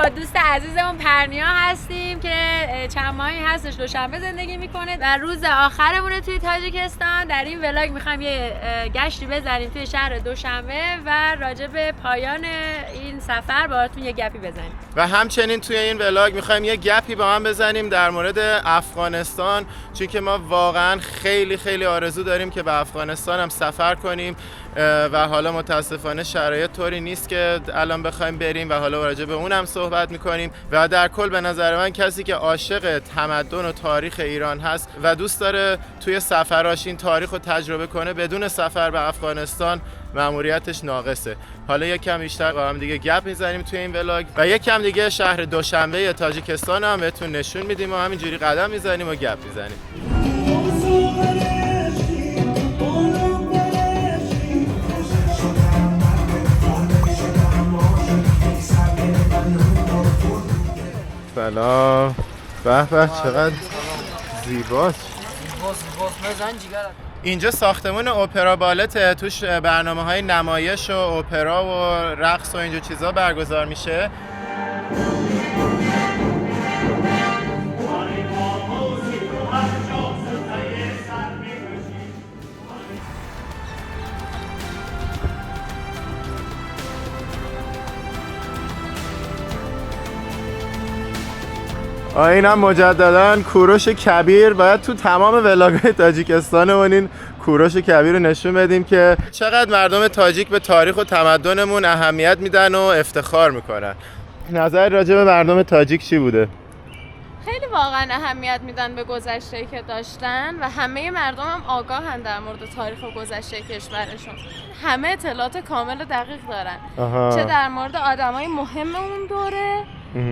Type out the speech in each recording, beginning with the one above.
با دوست عزیزمون پرنیا هستیم که چند ماهی هستش دوشنبه زندگی میکنه و روز آخرمونه توی تاجیکستان. در این ولاگ میخوایم یه گشتی بزنیم توی شهر دوشنبه و راجع به پایان این سفر باهاتون یه گپی بزنیم و همچنین توی این ولاگ میخوایم یه گپی با هم بزنیم در مورد افغانستان، چون که ما واقعا خیلی آرزو داریم که به افغانستان هم سفر کنیم و حالا متاسفانه شرایط طوری نیست که الان بخوایم بریم و حالا راجع به اونم صحبت میکنیم. و در کل به نظر من کسی که عاشق تمدن و تاریخ ایران هست و دوست داره توی سفراش این تاریخ رو تجربه کنه، بدون سفر به افغانستان مأموریتش ناقصه. حالا یک کم بیشتر با هم دیگه گپ میزنیم توی این ولاگ و یک کم دیگه شهر دوشنبه تاجیکستان هم بهتون نشون میدیم و همینجوری قدم میزنیم و گپ میزنیم. سلام. به به چقدر زیباست. اینجا ساختمون اپرا بالته، توش برنامه‌های نمایش و اپرا و رقص و اینجور چیزا برگزار میشه. اینم مجدداً کوروش کبیر. باید تو تمام ولاگ‌های تاجیکستانمون این کوروش کبیر رو نشون بدیم که چقدر مردم تاجیک به تاریخ و تمدنمون اهمیت میدن و افتخار میکنن. نظر راجع به مردم تاجیک چی بوده؟ خیلی واقعا اهمیت میدن به گذشته‌ای که داشتن و همه مردم هم آگاهن در مورد تاریخ و گذشته کشورشون. همه اطلاعات کامل و دقیق دارن. چه در مورد آدمای مهم اون دوره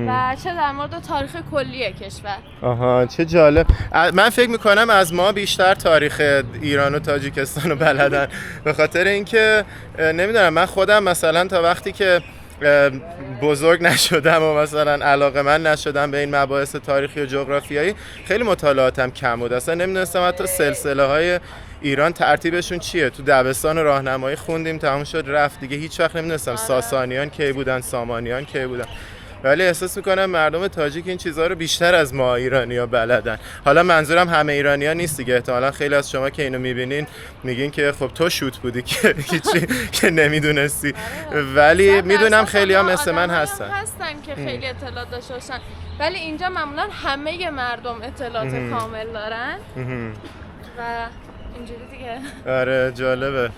و چه در مورد تاریخ کلی کشور. چه جالب. من فکر میکنم از ما بیشتر تاریخ ایران و تاجیکستان رو بلدن، به خاطر اینکه نمیدونم، من خودم مثلا تا وقتی که بزرگ نشدم و مثلا علاقه‌مند نشدم به این مباحث تاریخی و جغرافیایی، خیلی مطالعاتم کم بود. اصلا نمیدونستم حتی سلسله‌های ایران ترتیبشون چیه. تو دبستان راهنمایی خوندیم، تموم شد رفت دیگه. هیچ وقت نمیدونستم ساسانیان کی بودن، سامانیان کی بودن. ولی احساس میکنم مردم تاجیک این چیزها رو بیشتر از ما ایرانی‌ها بلدن. حالا منظورم همه ایرانی‌ها نیست دیگه. احتمالاً خیلی از شما که اینو میبینین میگین که خب تو شوت بودی که هیچی که نمیدونستی، ولی میدونم خیلی‌ها مثل من هستن که خیلی اطلاعات داشته باشن، ولی اینجا معمولاً همه مردم اطلاعات کامل دارن و اینجوری دیگه. آره جالبه.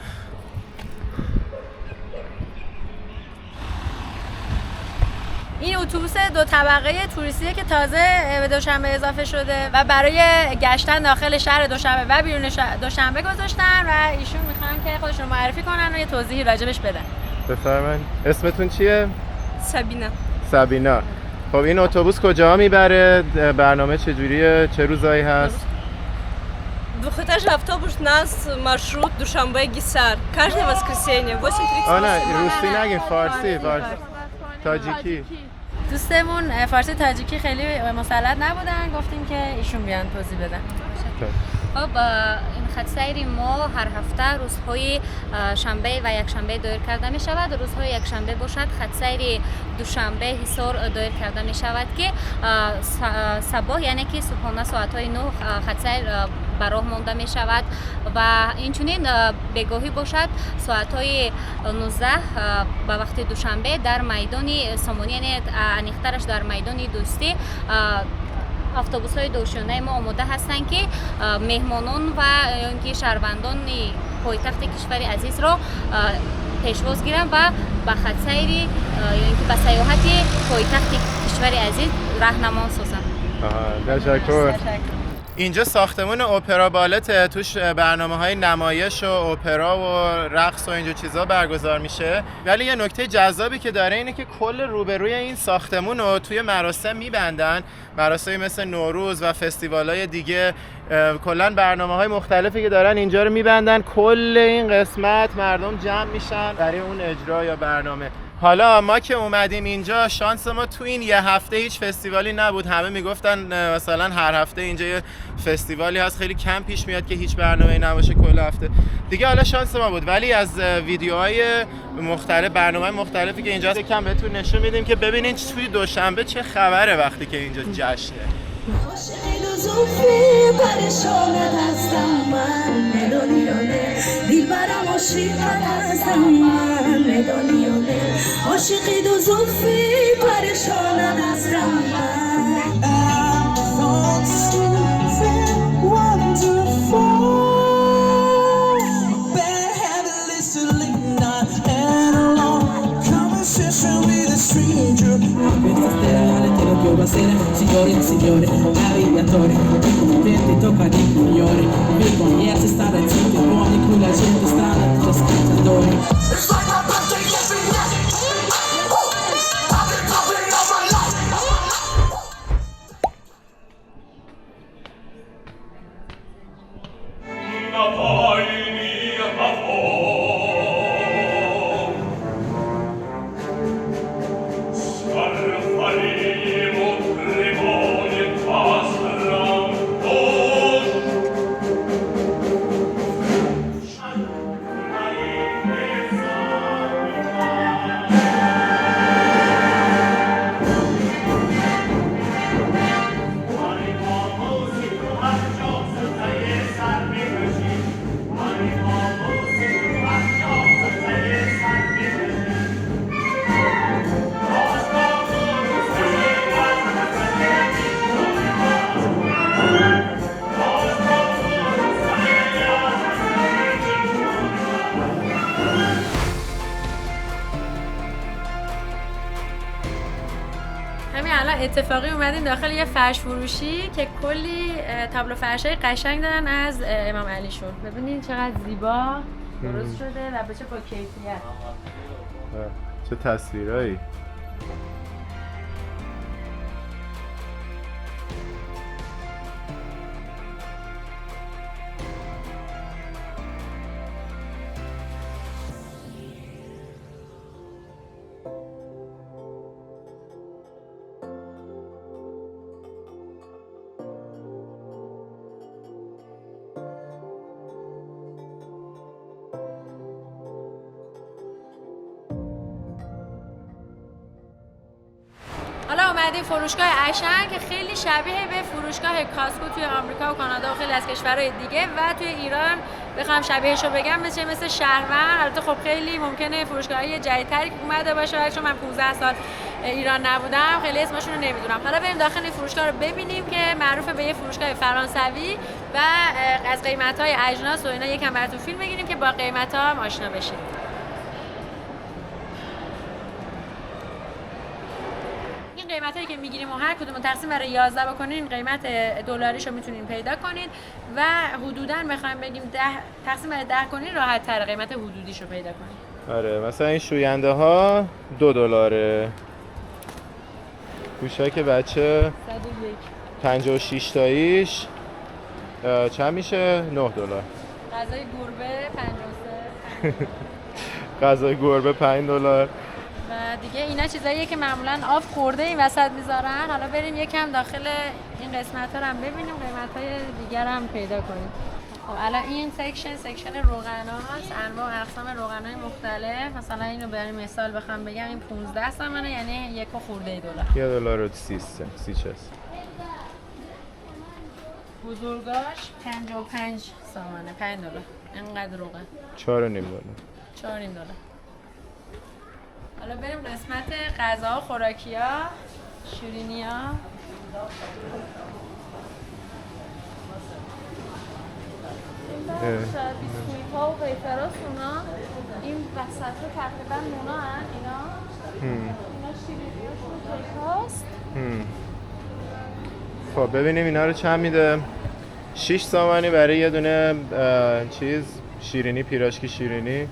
این اتوبوس 2 طبقه توریستیه که تازه به دوشنبه اضافه شده و برای گشتن داخل شهر دوشنبه و بیرون دوشنبه گذاشتن و ایشون میخوان که خودشون رو معرفی کنن و یه توضیحی راجبش بدن. بفرمایید. اسمتون چیه؟ سابینا. خب این اتوبوس کجا میبره؟ برنامه چجوریه؟ چه روزایی هست؟ Двухэтажный автобус нас маршрут Душанбе-Гисар. Каждое воскресенье 8:30. نه روسی نگین، فارسی تاجیکی. دوستمون فارسی تاجیکی خیلی مسلط نبودن، گفتیم که ایشون بیان توضیح بدن. خب این خط سیری ما هر هفته روزهای شنبه و یک شنبه دایر کرده می شود. روزهای یک شنبه باشد خط سیر دوشنبه حصار دایر کرده می شود که صبح یعنی که صبحانه ساعت های 9 خط سیر به راه مانده می شود و اینچنین بگاهی باشد ساعت های 19 به وقت دوشنبه در میدان سامانی، یعنی انیخترش در میدان دوستی، اتوبوس های دوشانه ما آماده هستند که مهمانان و اینکه شهروندان پایتخت کشور عزیز را پیشواز گیرند و به خط سیری یعنی به سیاحت پایتخت کشور عزیز راهنما سازند. تشکر. اینجا ساختمون اپرا بالته، توش برنامه‌های نمایش و اپرا و رقص و اینجور چیزا برگزار میشه. ولی یه نکته جذابی که داره اینه که کل روبروی این ساختمون رو توی مراسم میبندن، مراسمی مثل نوروز و فستیوال‌های دیگه. کلا برنامه‌های مختلفی که دارن اینجا رو میبندن، کل این قسمت مردم جمع میشن برای اون اجرا یا برنامه. حالا ما که اومدیم اینجا شانس ما تو این یه هفته هیچ فستیوالی نبود. همه میگفتن مثلا هر هفته اینجا یه فستیوالی هست، خیلی کم پیش میاد که هیچ برنامه‌ای نباشه کل هفته دیگه. حالا شانس ما بود، ولی از ویدیوهای مختلف، برنامه مختلفی که اینجا یکم بهتون نشون میدیم که ببینین توی دوشنبه چه خبره وقتی که اینجا جشنه. Signore e signore, aviatori, contenti tocca di coglioni, vi conhece stare zitti, buoni qui la gente strana, già scacciatori. اتفاقی اومدیم داخل یه فرش فروشی که کلی تابلو فرشای قشنگ دارن از امام علیشون. ببینید چقدر زیبا درست شده و به چه با کیفیت. چه تصویرایی. حالا اومدیم فروشگاه اشن که خیلی شبیه به فروشگاه کاسکو توی آمریکا و کانادا و خیلی از کشورهای دیگه و توی ایران بخوام شبیهشو بگم مثل شهرمند. البته خب خیلی ممکنه فروشگاه‌های جدیدتری که اومده باشه، چون من 15 سال ایران نبودم خیلی اسمشون رو نمیدونم. حالا بریم داخل این فروشگاه رو ببینیم که معروف به یه فروشگاه فرانسوی و از قیمت‌های اجناس و اینا یکم براتون فیلم بگیریم که با قیمت‌ها هم آشنا بشید. قیمتایی که میگیریم و هر کدوم رو تقسیم بر 11 بکنین قیمت دلاریشو میتونین پیدا کنید و حدوداً بخوایم بگیم 10 تقسیم بر 10 کنین راحت تر قیمت حدودیشو پیدا کنید. آره مثلا این شوینده ها $2. گوشک بچه 101 56 تاییش چند میشه؟ $9. غذای گربه 53 غذای گربه $5. و دیگه اینا چیزاییه که معمولا آف خورده این وسط میذارن. حالا بریم یکم داخل این قسمت ها رو هم ببینیم، قیمت های دیگر هم پیدا کنیم. خب الان این سکشن روغن هاست، انواع اقسام روغن های مختلف. مثلا اینو برای مثال بخوام بگم این 15 تومنه، یعنی یک خورده $1. $1.30 بزرگاش 55 تومنه، $5. اینقدر روغن $4.5. حالا بریم قسمت غذا و خوراکی‌ها، شیرینی‌ها. این بیسکویت‌ها و ویفراست اونا، این وسط رو تقریبا مونا هن اینا شیرینی‌هاشون کیک هاست. خب ببینیم اینا رو چند میده. 6 تومانی برای یه دونه شیرینی، پیراشکی شیرینی.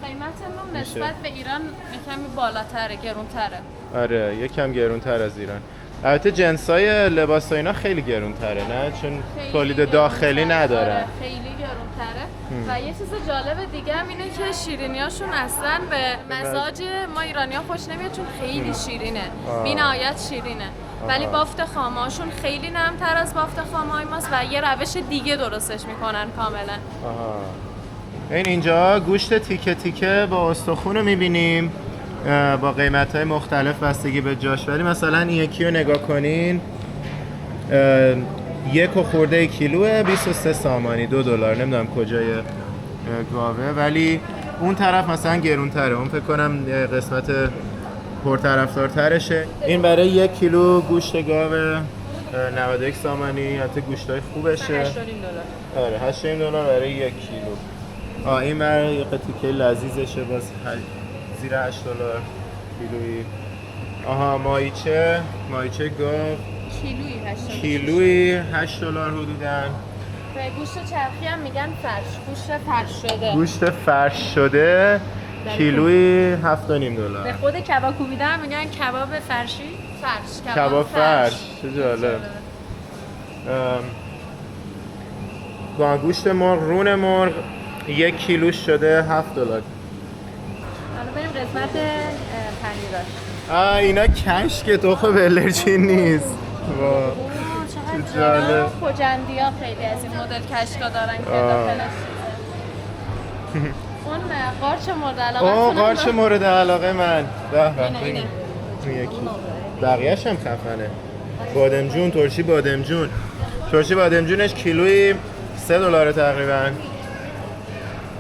قیمتمون نسبت به ایران کمی بالاتره، گرونتره. آره یکم گرونتر از ایران. البته جنسای لباس و اینا خیلی گرونتره نه؟ چون تولید داخلی ندارن. خیلی گرونتره و یه چیز جالب دیگه هم اینه که شیرینیاشون اصلا به مزاج ما ایرانی‌ها خوش نمیاد چون خیلی شیرینه. بی‌نهایت شیرینه. ولی بافت خامه‌هاشون خیلی نرم‌تر از بافت خامه‌های ماست و یه روش دیگه درستش میکنن کاملا. اینجا گوشت تیکه تیکه با استخون رو می‌بینیم با قیمت‌های مختلف بستگی به جاش، ولی مثلا این یکی رو نگاه کنین 1 و خورده کیلوه 23 سامانی $2. نمیدونم کجای گاوه، ولی اون طرف مثلا گرونتره. اون فکر کنم قسمت پرطرفدارترشه. این برای 1 کیلو گوشت گاوه 91 سامانی. حتی گوشتای خوبشه. $8.5. آره $8.5 برای 1 کیلو. این برای تیکه لذیذشه باز زیر $8 کیلویی. ماهیچه گاو کیلویی $8 حدوداً. به گوشت چرخی هم میگن گوشت فرش شده. گوشت فرش شده کیلویی $7.5. به خود کباب کوبیده هم میگن کباب فرشی؟ کباب فرش. چه جالب. گوشت مرغ، رون مرغ 1 کیلو شده $7. حالا بریم قسمت پنیراش. اینا کشک تخم بلرچین نیست. چه جالب. خوجندیا خیلی از این مدل کشکا دارن که داخلش اون قارچ مورد علاقه. قارچ مورد علاقه من. اینه. یکی. بقیه‌ش هم خفنه. بادمجون، ترشی بادمجون. ترشی بادمجونش کیلویی $3 تقریبا.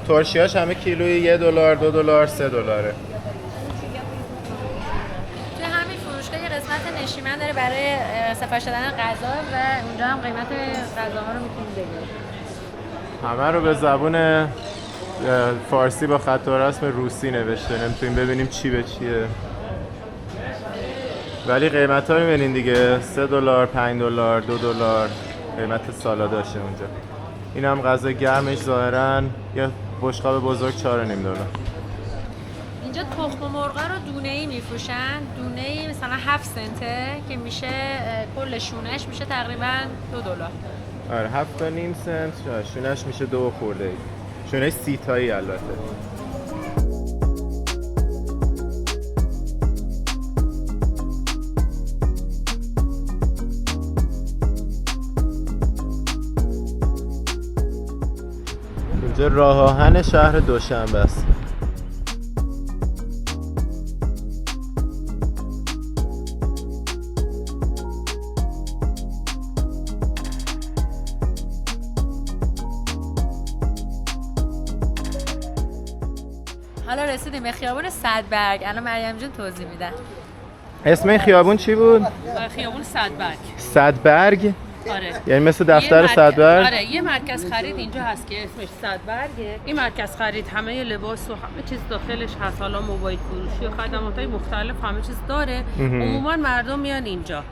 ترشیاش همه کیلویی $1 $2 $3. توی همین فروشگاه یه قسمت نشیمن داره برای سفارش دادن غذا و اونجا هم قیمت غذاها رو میتونید بگیرید. همه رو به زبون فارسی با خط و رسم روسی نوشته، نمیتونیم ببینیم چی به چیه، ولی قیمت ها رو ببینین دیگه. $3 $5 $2 قیمت سالاداشه اونجا. این هم غذا گرمش ظاهراً یه بشقاب بزرگ $4.5. اینجا تخم مرغ رو دونه‌ای میفروشن. دونه‌ای مثلا 7 سنته که میشه کل شونش میشه تقریبا $2. آره 7.5 سنت. شونش میشه 2 خورده. شونش 30 تایی البته. اینجا راه آهن شهر دوشنبه است. حالا رسیدیم به خیابون صدبرگ. الان مریم جون توضیح میدن. اسم این خیابون چی بود؟ خیابون صدبرگ. صدبرگ؟ آره. یعنی مثل دفتر صدبرگ؟ آره یه مرکز خرید اینجا هست که اسمش صدبرگه. این مرکز خرید همه لباس و همه چیز داخلش هست، حالا موبایل فروشی و خدمات‌های مختلف همه چیز داره. عموما مردم میان اینجا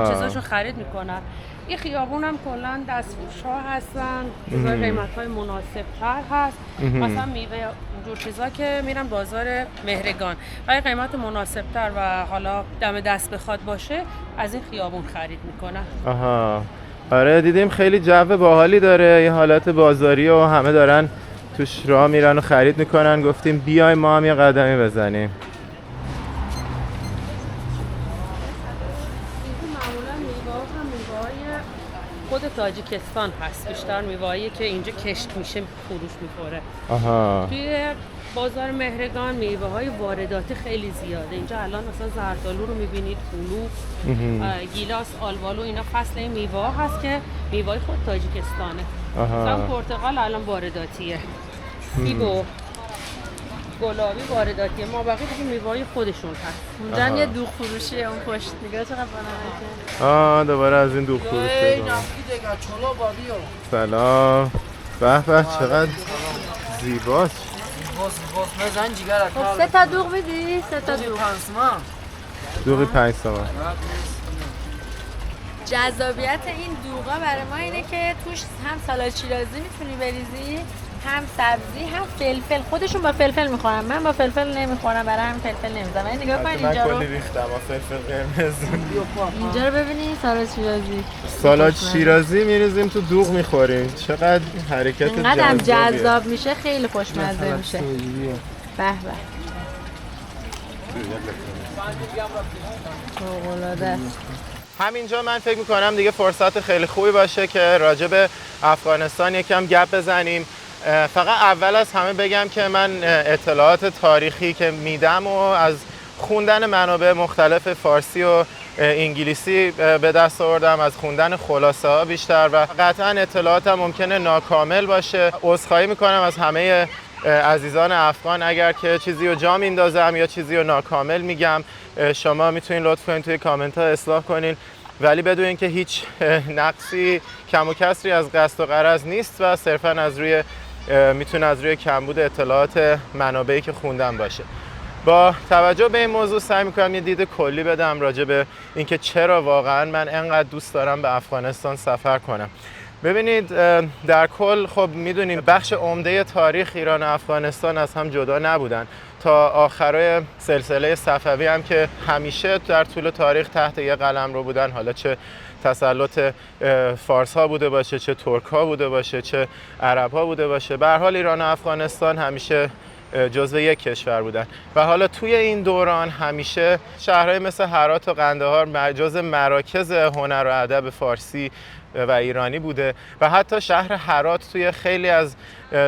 چیزاشو خرید میکنن. این خیابون هم کلا دستفروش‌ها هستن، چیزای قیمت‌های مناسب‌تر هست. مثلا میوه جور چیزا که میرن بازار مهرگان ولی قیمت مناسب‌تر و حالا دم دست بخواد باشه از این خیابون خرید میکنن. آره دیدیم خیلی جو باحالی داره، یه حالت بازاری و همه دارن توش راه میرن و خرید میکنن. گفتیم بیایم ما هم یه قدمی بزنیم. خود تاجیکستان هست، بیشتر میوه‌ای که اینجا کشت میشه فروش میخوره. توی بازار مهرگان میوه‌های وارداتی خیلی زیاده. اینجا الان مثلا زردآلو رو میبینید، هلو، گیلاس، آلبالو، اینا فصل این میوه هست که میوه‌های خود تاجیکستانه. مثلا پرتقال الان وارداتیه، سیب و گلابی وارداتیه، ما بقیه دیگه میوه‌های خودشون هست. اونجا یه دوغ فروشیه اون پشت، نگاه چقدر بانمکه. دوباره از این دوغ فروشه. سلام. به به چقدر زیباست. خب 3 تا دوغ بدی؟ 3 تا دوغ. دوغی 5 تومن. جذابیت این دوغا برای ما اینه که توش هم سالاد شیرازی میتونی بریزی، هم سبزی هم فلفل. خودشون با فلفل میخورن، من با فلفل نمیخورم، برای هم فلفل نمیزنم. این نگاه کنید اینجا رو. من کلی ریختم با فلفل قرمز. اینجا رو ببینید، سالاد شیرازی. سالاد شیرازی میریزیم تو دوغ میخوریم. چقدر حرکت اینقدر جذابیه. جذاب میشه، خیلی خوشمزه میشه. به به. فوق‌العاده است. همینجا من فکر میکنم دیگه فرصت خیلی خوبی باشه که راجع به افغانستان یکم گپ بزنیم. فقط اول از همه بگم که من اطلاعات تاریخی که میدم و از خوندن منابع مختلف فارسی و انگلیسی به دست آوردم، از خوندن خلاصه ها بیشتر، و قطعا اطلاعاتم ممکنه ناکامل باشه. عذرخواهی میکنم از همه عزیزان افغان اگر که چیزی رو جا میندازم یا چیزی رو ناکامل میگم. شما میتونین لطف کنین توی کامنت ها اصلاح کنین، ولی بدونین که هیچ نقصی، کم و کسری از قصد و غرض نیست و صرفا از روی میتونه از روی کمبود اطلاعات منابعی که خوندم باشه. با توجه به این موضوع سعی میکنم یه دید کلی بدم راجع به اینکه چرا واقعا من انقدر دوست دارم به افغانستان سفر کنم. ببینید در کل خب میدونیم بخش عمده تاریخ ایران و افغانستان از هم جدا نبودن تا آخرای سلسله صفوی هم که همیشه در طول تاریخ تحت یه قلمرو بودن، حالا چه تسلط فارس ها بوده باشه، چه ترک ها بوده باشه، چه عرب ها بوده باشه. به هر حال ایران و افغانستان همیشه جزو یک کشور بودن و حالا توی این دوران همیشه شهرهای مثل هرات و قندهار جزو مراکز هنر و ادب فارسی و ایرانی بوده و حتی شهر هرات توی خیلی از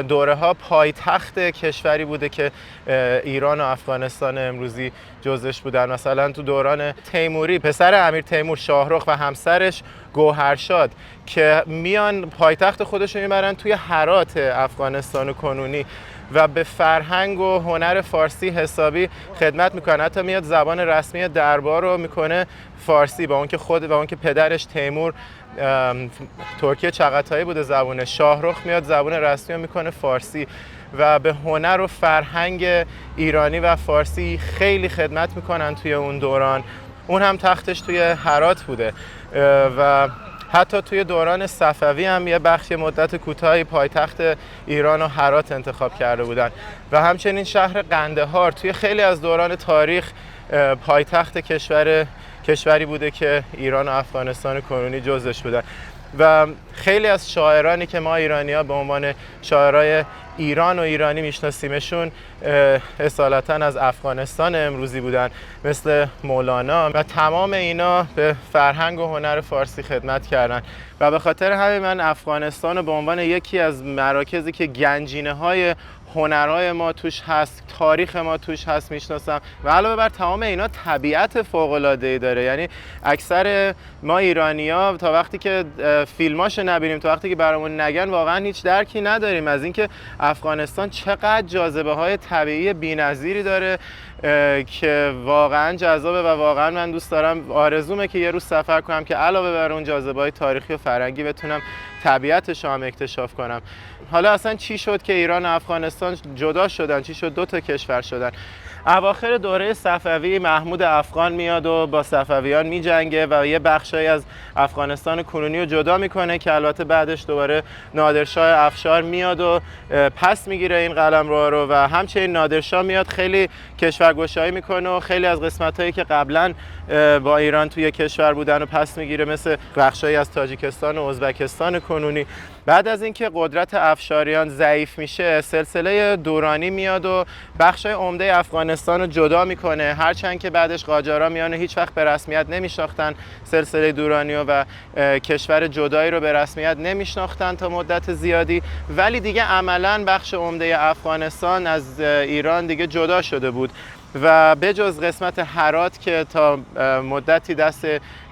دوره ها پایتخت کشوری بوده که ایران و افغانستان امروزی جزش بودن. مثلا تو دوران تیموری پسر امیر تیمور شاهرخ و همسرش گوهرشاد که میان پایتخت خودشون میبرن توی هرات افغانستان کنونی و به فرهنگ و هنر فارسی حسابی خدمت میکنه. حتی میاد زبان رسمی دربار رو میکنه فارسی، با اون که پدرش تیمور ترکی چغتایی بوده زبونه. شاهرخ میاد زبان رسمی رو میکنه فارسی و به هنر و فرهنگ ایرانی و فارسی خیلی خدمت میکنن توی اون دوران. اون هم تختش توی هرات بوده و حتی توی دوران صفوی هم یه بخش مدت کوتاهی پایتخت ایران و هرات انتخاب کرده بودن و همچنین شهر قندهار توی خیلی از دوران تاریخ پایتخت کشوری بوده که ایران و افغانستان کنونی جزش بودن و خیلی از شاعرانی که ما ایرانی‌ها به عنوان شاعرای ایران و ایرانی میشناسیمشون اصالتاً از افغانستان امروزی بودن، مثل مولانا و تمام اینا به فرهنگ و هنر فارسی خدمت کردن و به خاطر همین من افغانستان رو به عنوان یکی از مراکزی که گنجینه‌های هنرهای ما توش هست، تاریخ ما توش هست میشناسم و علاوه بر تمام اینا طبیعت فوق‌العاده‌ای داره. یعنی اکثر ما ایرانی‌ها تا وقتی که فیلماشو نبینیم، تا وقتی که برامون نگن، واقعا هیچ درکی نداریم از اینکه افغانستان چقدر جاذبه‌های طبیعی بی‌نظیری داره که واقعا جذابه و واقعا من دوست دارم، آرزومه که یه روز سفر کنم که علاوه بر اون جاذبه‌های تاریخی و فرهنگی بتونم طبیعتش رو هم اکتشاف کنم. حالا اصلا چی شد که ایران و افغانستان جدا شدن؟ چی شد دو تا کشور شدن؟ اواخر دوره صفوی محمود افغان میاد و با صفویان میجنگه و یه بخشایی از افغانستان کنونی رو جدا میکنه که البته بعدش دوباره نادرشاه افشار میاد و پس میگیره این قلمرو رو و همچنین نادرشاه میاد خیلی کشورگشایی میکنه و خیلی از قسمتایی که قبلا با ایران توی کشور بودن و پس میگیره، مثل بخشایی از تاجیکستان و ازبکستان کنونی. بعد از اینکه قدرت افشاریان ضعیف میشه، سلسله دورانی میاد و بخشای عمده افغانستان رو جدا میکنه، هرچند که بعدش قاجارا میان و هیچ وقت به رسمیت نمیشناختن سلسله دورانی و کشور جدایی رو به رسمیت نمیشناختن تا مدت زیادی، ولی دیگه عملاً بخش عمده افغانستان از ایران دیگه جدا شده بود و بجز قسمت هرات که تا مدتی دست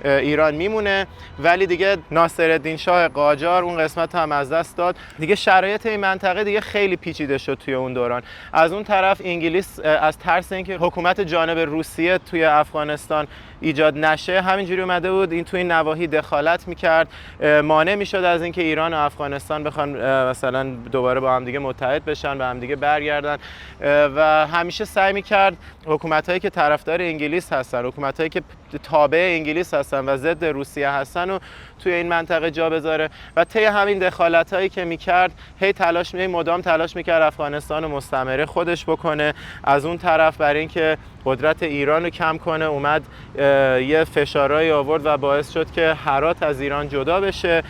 ایران میمونه، ولی دیگه ناصرالدین شاه قاجار اون قسمت هم از دست داد. دیگه شرایط این منطقه دیگه خیلی پیچیده شد توی اون دوران. از اون طرف انگلیس از ترس اینکه حکومت جانب روسیه توی افغانستان ایجاد نشه همینجوری اومده بود این توی این نواحی دخالت میکرد، مانع میشد از اینکه ایران و افغانستان بخوان مثلا دوباره با هم دیگه متحد بشن و هم دیگه برگردن و همیشه سعی میکرد حکومت‌هایی که طرفدار انگلیس هستن، حکومت‌هایی که تابع انگلیس هستن و ضد روسیه هستن و توی این منطقه جا بذاره و طی همین دخالت‌هایی که می‌کرد مدام تلاش می‌کرد افغانستان رو مستعمره خودش بکنه. از اون طرف برای اینکه قدرت ایران رو کم کنه اومد یه فشارهایی آورد و باعث شد که هرات از ایران جدا بشه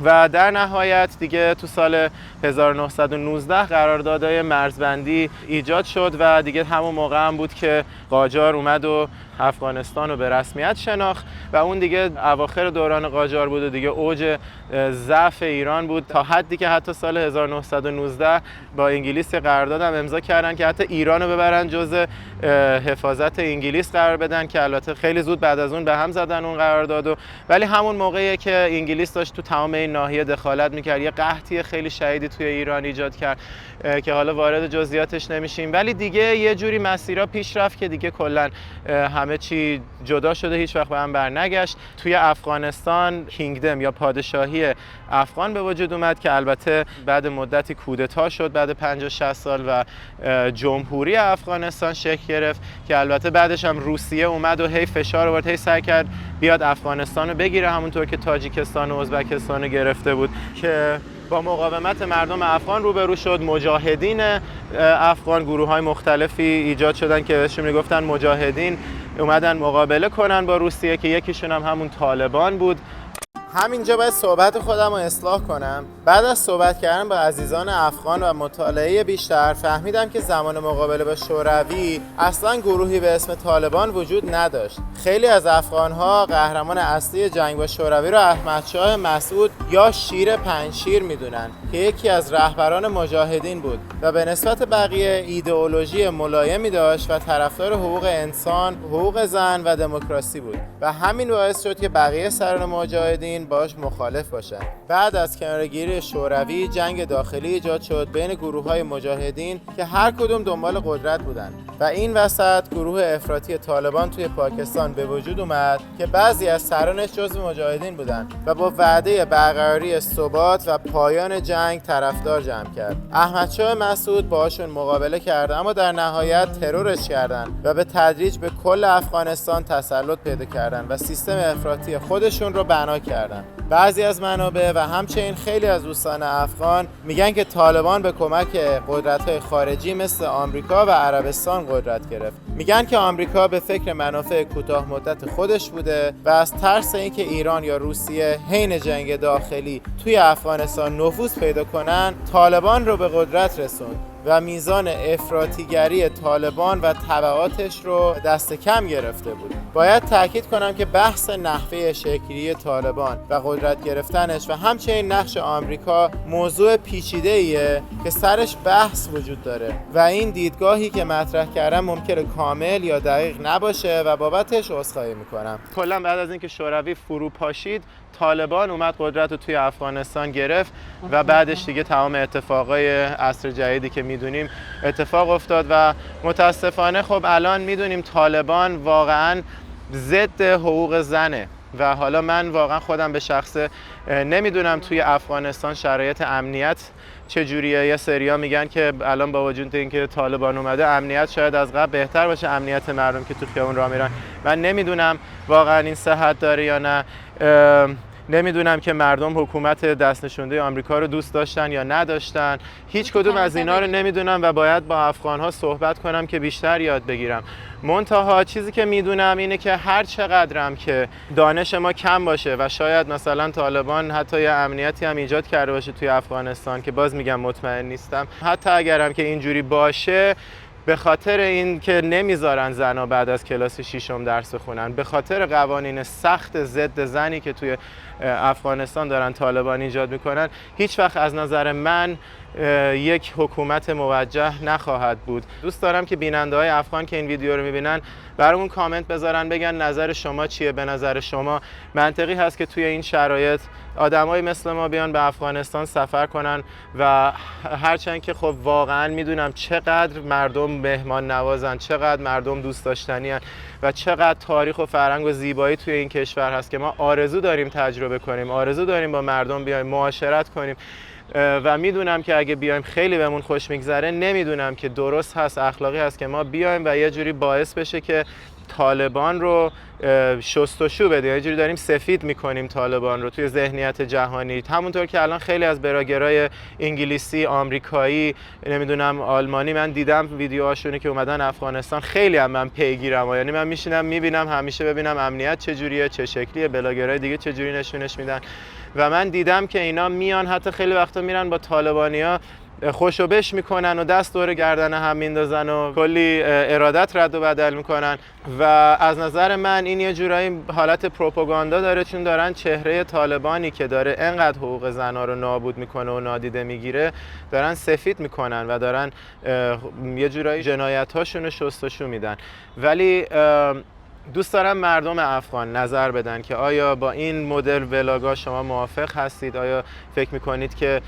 و در نهایت دیگه تو سال 1919 قراردادهای مرزبندی ایجاد شد و دیگه همون موقع هم بود که قاجار اومد و افغانستان رو به رسمیت شناخت و اون دیگه اواخر دوران قاجار بود و دیگه اوج ضعف ایران بود تا حدی که حتی سال 1919 با انگلیس قرارداد هم امضا کردن که حتی ایران رو ببرن جزء حفاظت انگلیس قرار بدن که البته خیلی زود بعد از اون به هم زدن اون قراردادو. ولی همون موقعی که انگلیس داشت تو تمام این ناحیه دخالت میکرد یه قحطی خیلی شدیدی توی ایران ایجاد کرد که حالا وارد جزئیاتش نمیشیم، ولی دیگه یه جوری مسیرها پیش رفت که دیگه کلا همه چی جدا شده، هیچ وقت به هم برنگشت. توی افغانستان کینگدم یا پادشاهی افغان به وجود اومد که البته بعد مدتی کودتا شد بعد 50-60 سال و جمهوری افغانستان شکل گرفت که البته بعدش هم روسیه اومد و هی فشار آورد، هی سعی کرد بیاد افغانستان رو بگیره، همونطور که تاجیکستان و ازبکستان رو گرفته بود که با مقاومت مردم افغان روبرو شد. مجاهدین افغان، گروه‌های مختلفی ایجاد شدن که بهشون میگفتن مجاهدین، اومدن مقابله کنن با روسیه که یکیشون هم همون طالبان بود. همینجا باید صحبت خودم رو اصلاح کنم. بعد از صحبت کردن با عزیزان افغان و مطالعه بیشتر فهمیدم که زمان مقابله با شوروی اصلا گروهی به اسم طالبان وجود نداشت. خیلی از افغان‌ها قهرمان اصلی جنگ با شوروی رو احمدشاه مسعود یا شیر پنجشیر میدونن که یکی از رهبران مجاهدین بود و به نسبت بقیه ایدئولوژی ملایمی داشت و طرفدار حقوق انسان، حقوق زن و دموکراسی بود و همین باعث شد که بقیه سران مجاهدین باش مخالف باشن. بعد از کناره‌گیری شوروی جنگ داخلی ایجاد شد بین گروه‌های مجاهدین که هر کدوم دنبال قدرت بودن و این وسط گروه افراطی طالبان توی پاکستان به وجود اومد که بعضی از سرانش جزو مجاهدین بودن و با وعده برقراری ثبات و پایان جنگ طرفدار جمع کرد. احمدشاه مسعود باهاشون مقابله کرد اما در نهایت ترورش کردن و به تدریج به کل افغانستان تسلط پیدا کردن و سیستم افراطی خودشون رو بنا کردن. بعضی از منابع و همچنین خیلی از دوستان افغان میگن که طالبان به کمک قدرت‌های خارجی مثل آمریکا و عربستان قدرت گرفت. میگن که آمریکا به فکر منافع کوتاه مدت خودش بوده و از ترس اینکه ایران یا روسیه حین جنگ داخلی توی افغانستان نفوذ پیدا کنن طالبان رو به قدرت رسوند و میزان افراطیگری طالبان و تبعاتش رو دست کم گرفته بود. باید تاکید کنم که بحث نحوه شکلی طالبان و قدرت گرفتنش و همچنین نقش آمریکا موضوع پیچیده‌ایه که سرش بحث وجود داره و این دیدگاهی که مطرح کردم ممکنه کامل یا دقیق نباشه و بابتش عذرخواهی میکنم. کلا بعد از اینکه شوروی فرو پاشید طالبان اومد قدرت رو توی افغانستان گرفت و بعدش دیگه تمام اتفاقای عصر جدیدی که میدونیم اتفاق افتاد و متاسفانه خب الان میدونیم طالبان واقعا ضد حقوق زنه و حالا من واقعا خودم به شخصه نمیدونم توی افغانستان شرایط امنیت چجوریه. یه سریا میگن که الان با وجود اینکه طالبان اومده امنیت شاید از قبل بهتر باشه، امنیت مردم که تو خیابون راه میرن. من نمیدونم واقعا این صحت داره یا نه. نمیدونم که مردم حکومت دست نشونده آمریکا رو دوست داشتن یا نداشتن. هیچ کدوم از اینا رو نمیدونم و باید با افغان‌ها صحبت کنم که بیشتر یاد بگیرم. منتها چیزی که میدونم اینه که هر چقدرم که دانش ما کم باشه و شاید مثلا طالبان حتی یه امنیتی هم ایجاد کرده باشه توی افغانستان که باز میگم مطمئن نیستم، حتی اگرم که اینجوری باشه به خاطر این که نمیذارن زنها بعد از کلاس 6 درس بخونن، به خاطر قوانین سخت ضد زنی که توی افغانستان دارن طالبان ایجاد میکنن، هیچ وقت از نظر من یک حکومت موجه نخواهد بود. دوست دارم که بیننده‌های افغان که این ویدیو رو میبینن برامون کامنت بذارن، بگن نظر شما چیه. به نظر شما منطقی هست که توی این شرایط آدمایی مثل ما بیان به افغانستان سفر کنن؟ و هرچند که خب واقعا میدونم چقدر مردم مهمان نوازن، چقدر مردم دوست داشتنی هن و چقدر تاریخ و فرهنگ و زیبایی توی این کشور هست که ما آرزو داریم تجربه کنیم، آرزو داریم با مردم بیایم معاشرت کنیم، و میدونم که اگه بیایم خیلی بهمون خوش میگذره، نمیدونم که درست هست، اخلاقی هست که ما بیایم و یه جوری باعث بشه که طالبان رو شستشو بده، یه جوری داریم سفید میکنیم طالبان رو توی ذهنیت جهانی. همونطور که الان خیلی از بلاگرای انگلیسی، آمریکایی، نمیدونم آلمانی، من دیدم ویدیوهاشونی که اومدن افغانستان، خیلی هم من پیگیرم، یعنی من میشینم میبینم همیشه ببینم امنیت چجوریه، چه شکلیه، بلاگرای دیگه چجوری نشونش میدن و من دیدم که اینا میان حتی خیلی وقتا میرن با طالبانیا خوشو بش میکنن و دست دور گردن هم میندازن و کلی ارادت رد و بدل میکنن و از نظر من این یه جورایی حالت پروپاگاندا داره، چون دارن چهره طالبانی که داره انقدر حقوق زنها رو نابود میکنه و نادیده میگیره دارن سفید میکنن و دارن یه جورایی جنایت‌هاشون رو شستشو میدن. ولی دوست دارم مردم افغان نظر بدن که آیا با این مدل ولاگا شما موافق هستید؟ آیا فکر میکنید که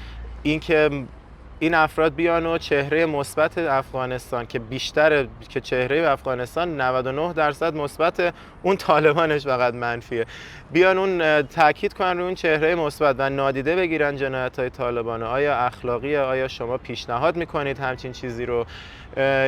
این افراد بیان و چهره مثبت افغانستان که بیشتر که چهره افغانستان 99% مثبت، اون طالبانش فقط منفیه، بیان اون تاکید کنن روی اون چهره مثبت و نادیده بگیرن جنایت‌های طالبان؟ آیا اخلاقیه؟ آیا شما پیشنهاد میکنید همچین چیزی رو،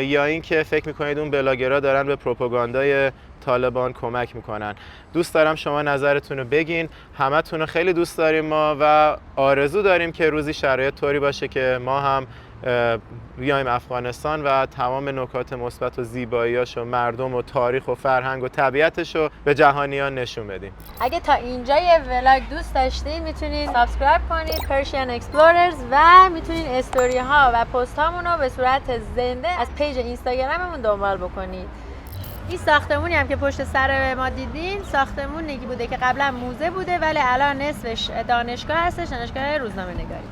یا اینکه فکر میکنید اون بلاگرها دارن به پروپاگاندای طالبان کمک میکنن؟ دوست دارم شما نظرتون رو بگین. همتون رو خیلی دوست داریم ما و آرزو داریم که روزی شرایط طوری باشه که ما هم بیایم افغانستان و تمام نکات مثبت و زیباییاش و مردم و تاریخ و فرهنگ و طبیعتش رو به جهانیان نشون بدیم. اگه تا اینجا یه ولاگ دوست داشتین میتونید سابسکرایب کنید Persian Explorers و میتونید استوری ها و پست هامون رو به صورت زنده از پیج اینستاگراممون دنبال بکنید. این ساختمونی هم که پشت سر ما دیدین ساختمونی بوده که قبلا موزه بوده ولی الان نصفش دانشگاه هستش، دانشگاه روزنامه نگاری.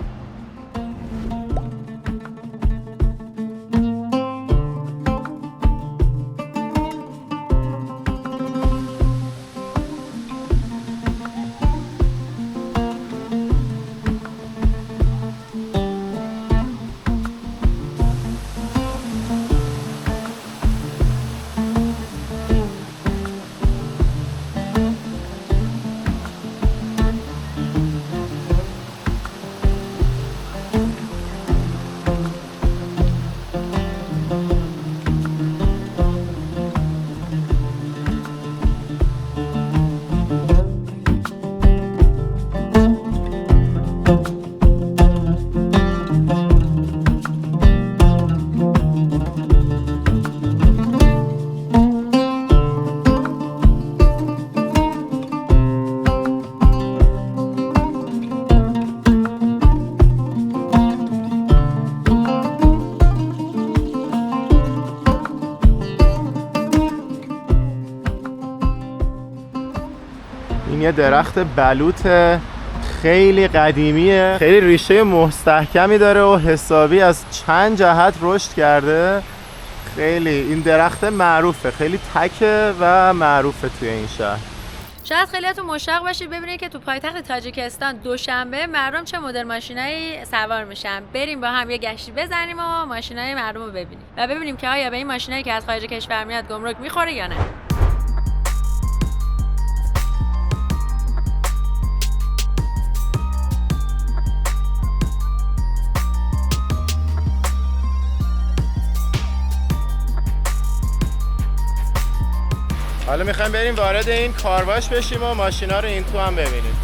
این یه درخت بلوط خیلی قدیمیه، خیلی ریشه مستحکمی داره و حسابی از چند جهت رشد کرده. خیلی این درخت معروفه، خیلی تکه و معروفه توی این شهر. شاید خیلیاتون مشتاق باشید ببینید که تو پایتخت تاجیکستان دوشنبه مردم چه مدل ماشینایی سوار میشن. بریم با هم یه گشتی بزنیم و ماشینای مردم رو ببینیم و ببینیم که آیا به این ماشینایی که از خارج کشور میاد گمرک میخوره یا نه. حالا میخوایم بریم وارد این کارواش بشیم و ماشینا رو این تو هم ببینیم.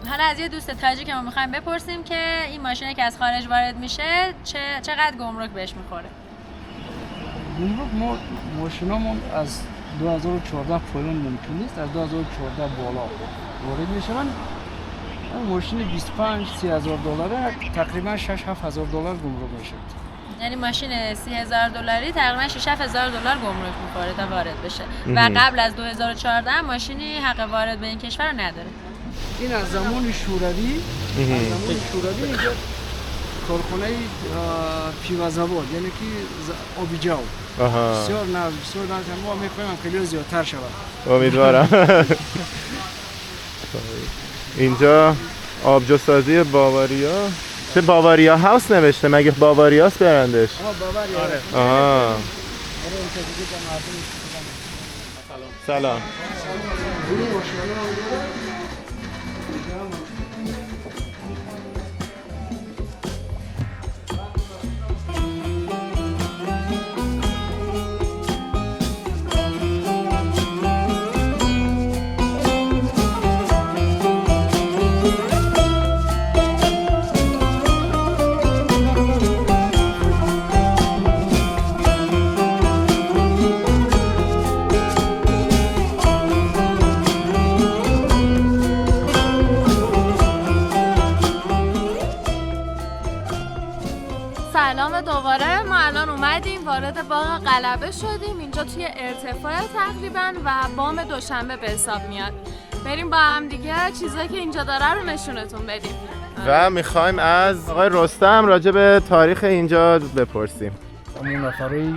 حالا از یه دوست تاجیک ما میخوایم بپرسیم که این ماشینی که از خارج وارد میشه چقدر گمرک بهش میخوره؟ گمرک ما ماشینامون از 2014 فعلا ممکن نیست، از 2014 بالا وارد میشن. ماشین 25-30 هزار دلاره تقریبا 6-7 هزار دلار گمرک میشه. یعنی ماشین 30,000 دلاری تقریبا 6-7 هزار دلار گمرک میخوره تا وارد بشه و قبل از 2014 ماشینی حق وارد به این کشور رو نداره. این از زمان شوروی، اینجا کارخانه پیوزاباد یعنی که آبیجاو بسیار نه ما میخوایم خیلی زیادتر شود. امیدوارم. اینجا آبجوسازی باواریا. چه باواریا هاوس نوشته؟ مگه باواریاست برندش؟ آها. سلام. سلام دوباره. ما الان اومدیم وارد باغ غلبه شدیم. اینجا توی ارتفاع تقریبا و بام دوشنبه به حساب میاد. بریم با هم دیگه چیزایی که اینجا داره رو نشونتون بدیم. و میخوایم از آقای رستم راجع به تاریخ اینجا بپرسیم. همون نفرایی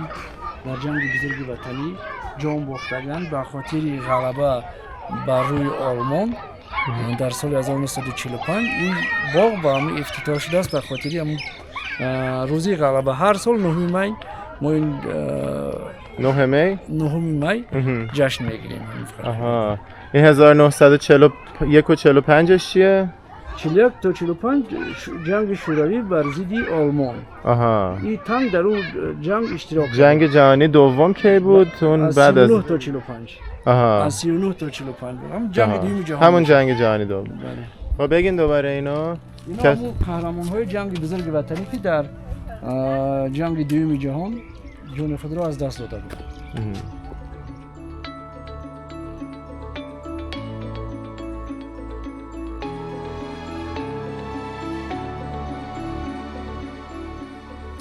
در جنگ بزرگ وطنی جان باختگان به خاطر غلبه بر روی آلمان در سال 1945 این باغ با همه افتتاح شده است. به خاطر همون روزی غلبه هر سال 9 می ما این 9 می جشن میگیریم. آها. این 1941 و 45 چیه؟ 41 تا 45 جنگ شوروی بر ضد آلمان. آها. این تن در اون جنگ اشتراک جنگ جهانی دوم کی بود؟ اون بعد از 39 تا 45. آها. از 39 تا 45 هم جنگ دوم جهانی. همون جنگ جهانی دوم. بله. خب بگین دوباره اینا همون قهرمان‌های جنگ بزرگ وطنی که در جنگ دوم جهان جان خود را از دست داده بود.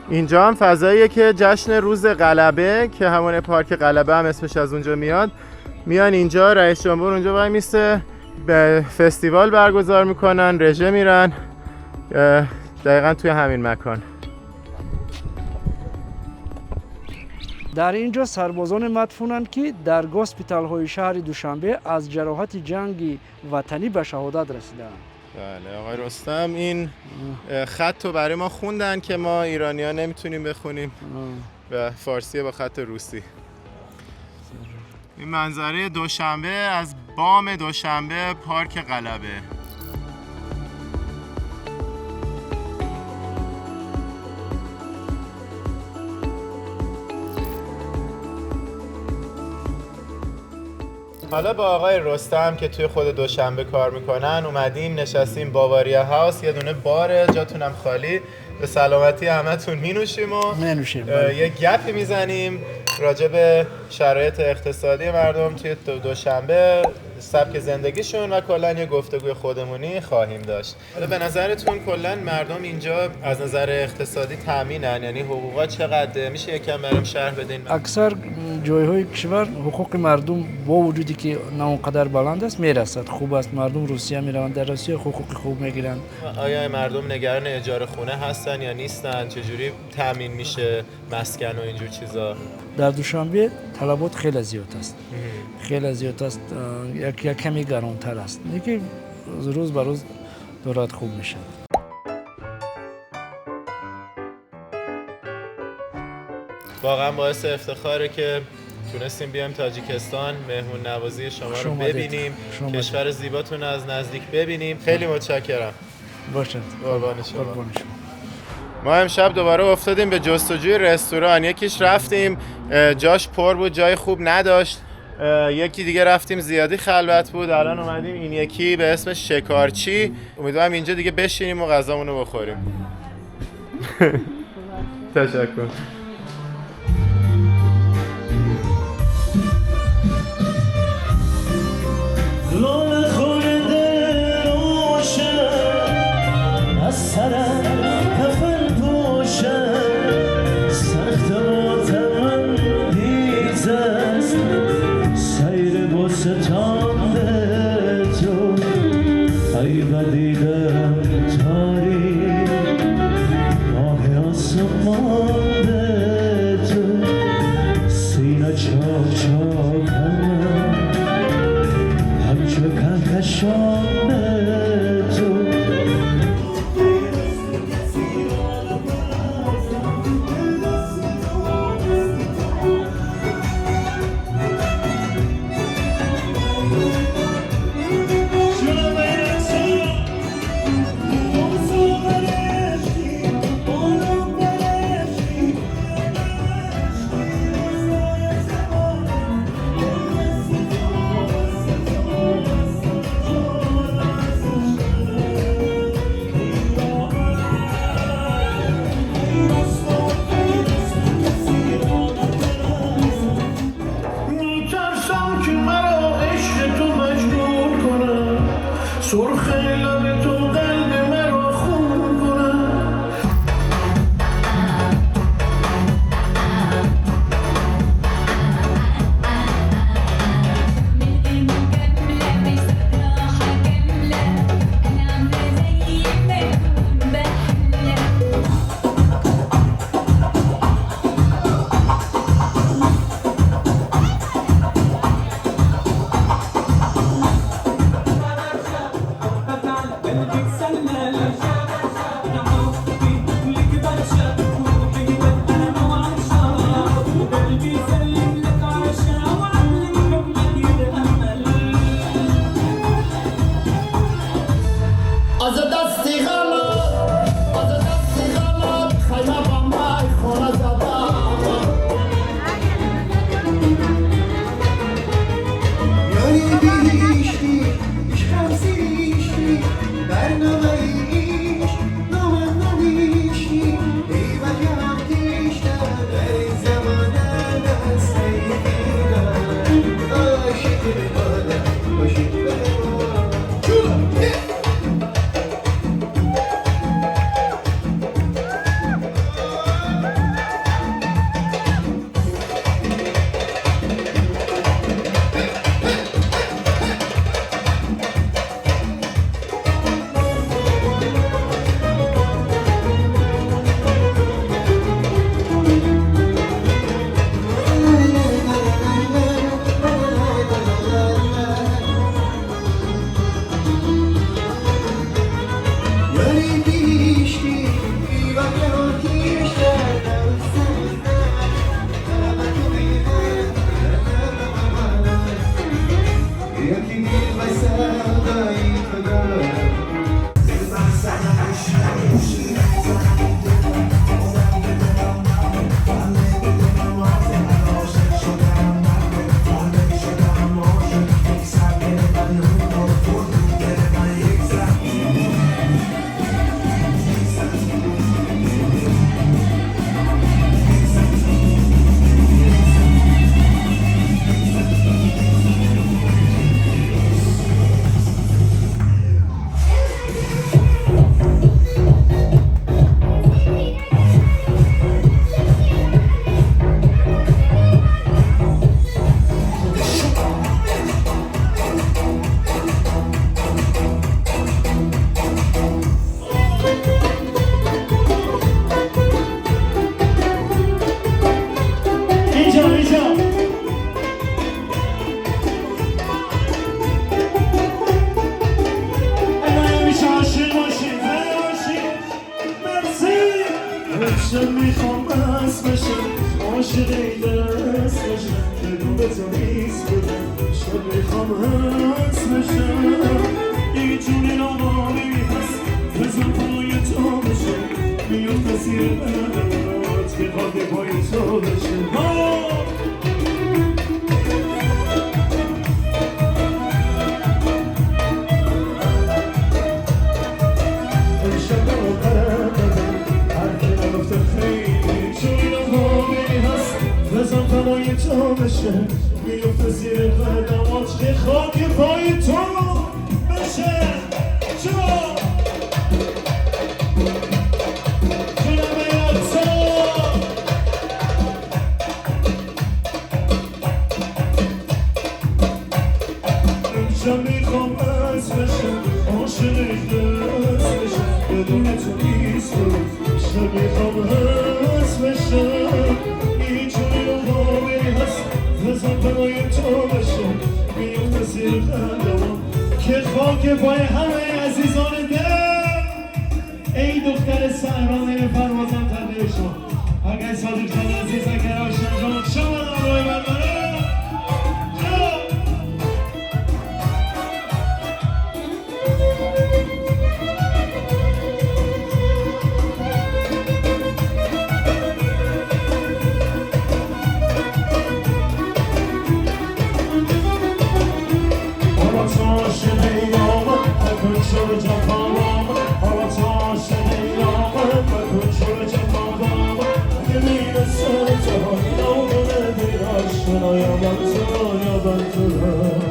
اینجا هم فضاییه که جشن روز غلبه که همون پارک غلبه هم اسمش از اونجا میاد، میان اینجا، رئیس جمهور اونجا وای میسته، به فستیوال برگزار میکنن، رژه میرن، دقیقا توی همین مکان. در اینجا سربازان مدفونند که در گوسپیتال های شهر دوشنبه از جراحت جنگ وطنی به شهادت رسیدند. بله آقای رستم این خط رو برای ما خوندن که ما ایرانی ها نمیتونیم بخونیم و فارسیه با خط روسی. این منظره دوشنبه از بام دوشنبه پارک غلبه. حالا با آقای رستم که توی خود دوشنبه کار میکنن اومدیم نشستیم باواریا هاوس، یه دونه باره، جاتونم خالی، به سلامتی همتون مینوشیم و یه گپی میزنیم راجع به شرایط اقتصادی مردم توی دوشنبه، سبک زندگیشون و کلا یه گفتگوی خودمونی خواهیم داشت. حالا به نظرتون کلا مردم اینجا از نظر اقتصادی تامینن؟ یعنی حقوقا چقدر میشه یکم برام شرح بدین؟ اکثر جایهای کشور حقوق مردم با وجودی که نه اونقدر بلند است میرسد، خوب است. مردم روسیه میروند، در روسیه حقوق خوب میگیرن. آیا مردم نگران اجاره خونه هستن یا نیستن؟ چجوری تامین میشه مسکن و اینجور چیزا؟ در دوشنبه طلبات خیلی زیاد است. خیلی زیاد است، یک کمی گرانتر است. دیگه روز به روز دارد خوب میشه. واقعا باعث افتخاره که تونستیم بیایم تاجیکستان، مهمون نوازی شما رو ببینیم، کشور زیباتون از نزدیک ببینیم. خیلی متشکرم. باشد. قربان شما. ما امشب دوباره افتادیم به جستجوی رستوران. یکیش رفتیم جاش پر بود، جای خوب نداشت. یکی دیگه رفتیم زیادی خلوت بود. الان اومدیم این یکی به اسم شکارچی. امیدوارم اینجا دیگه بشینیم و غذامون رو بخوریم. تشکر. که مرا عشق تو مجبور کنم، سرخ لب تو قلب مرا خون کنم. کنم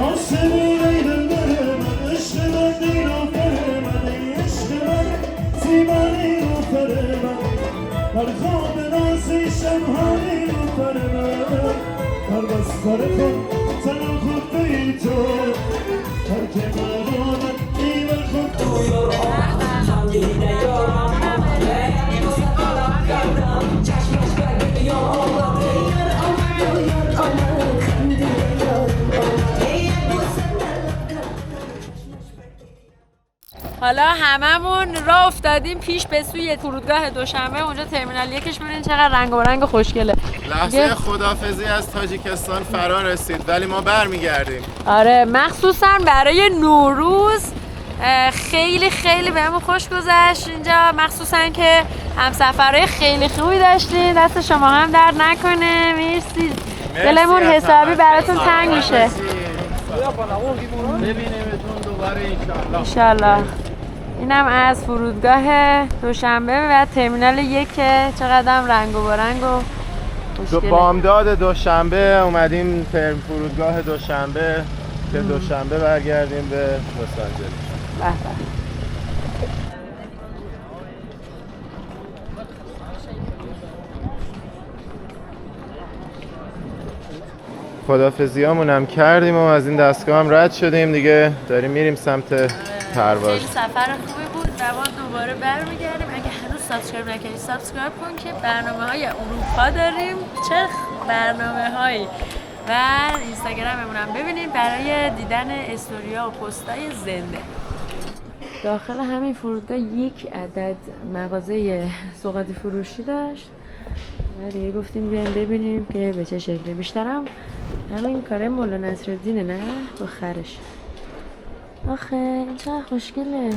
آسمون ای دلبر من عشق من نیلوفر من ای عشق من زیبا نیلوفر من هر خواب نازی شبها نیلوفر من هر بستر خود تنم خود بی تو هر که من آمد ایمن خود تو یارم همگیده یارم حالا هممون راه افتادیم پیش به سوی فرودگاه دوشنبه. اونجا ترمینال یکش ببینید چقدر رنگ و رنگ و خوشگله. لحظه خداحافظی از تاجیکستان فرا رسید ولی ما برمیگردیم. آره مخصوصا برای نوروز خیلی خیلی بهمون خوش گذشت اینجا، مخصوصا که همسفرهای خیلی خوبی داشتین. دست شما هم درد نکنه. مرسی. دلمون حسابی براتون تنگ میشه. ببینیمتون دوباره انشالله. اینم از فرودگاه دوشنبه و ترمینال یک که چقدر رنگ و رنگ و خوشگله. بامداد دوشنبه اومدیم فرودگاه دوشنبه که دوشنبه برگردیم به لس آنجلس. به به. خداحافظیامون هم کردیم و از این دستگاه هم رد شدیم دیگه، داریم میریم سمت پرواز. خیلی سفر خوبی بود و ما دوباره برمیگردیم. اگه هنوز سابسکرایب نکردید سابسکرایب کن که برنامه‌های اروپا داریم، چه برنامه‌هایی، و اینستاگراممون هم ببینید برای دیدن استوریا و پست‌های زنده. داخل همین فرودگاه یک عدد مغازه سوغاتی فروشی داشت و دیگه گفتیم بیایم ببینیم که به چه شکلی. بیشترم همین کاره مولا نصرالدینه، نه با خرش. آخه این چقدر خوشگله.